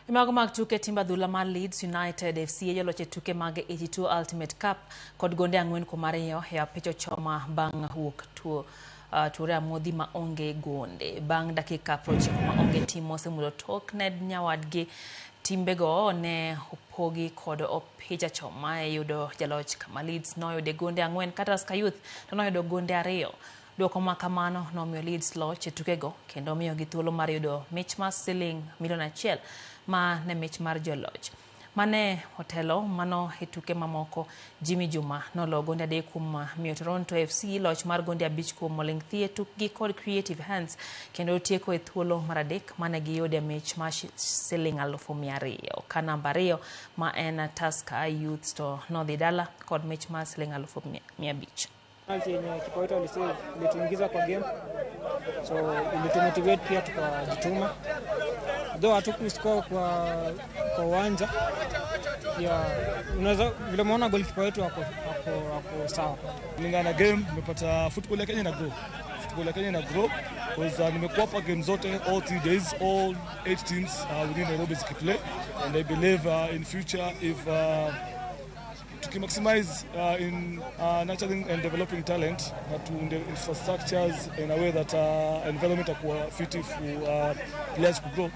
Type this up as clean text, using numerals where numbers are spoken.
Imago mag tuke timba dhula mar Leeds United FC joloch e tuke mag 82 Ultimate Cup kod gonde 4-2 e apicho choma bang' wuok tuore amodhi ma onge gonde. Bang' dakika 90 ma onge tim mosemulo tok Ned nyawadgi timbego ne opogi kod opich choma e yudo jaloch kama Leeds noyude gonde 4 kata Tusker Youth to noyudo gonde 2. Duoko ma kamano nomiyo Leeds loch e tukego kendo miyo gi thuolo mar yudo mich mar siling milion 1 ma ne mich mar joloch. Mane hotelo mano e tuke mamoko Jimmy Juma nolo gonde 3 kuom miyo Toronto FC loch mar gonde 5 kuom Moling Thie tukgi kod Creative Hands kendo tieko e thuolo mar 3 mane giyude mich mar siling 200,000. Ka namba 2 ma en Tusker Youth to nodhi dala kod mich mar siling 500,000. Yenye kipa wetu alisave ilituingiza kwa game, so ilitumotivate pia tukajituma. Though hatukuscore kwa uwanja, unaweza vile umeona goalkeeper wetu hapo sawa. Kulingana na game nimepata football ya Kenya na grow. Football ya Kenya na grow because nimekuwa kwa game zote all 3 days, all 8 teams within Nairobi zikiplay, and I believe in future if to maximize in nurturing and developing talent to the infrastructures in a way that environment are fit for players to grow.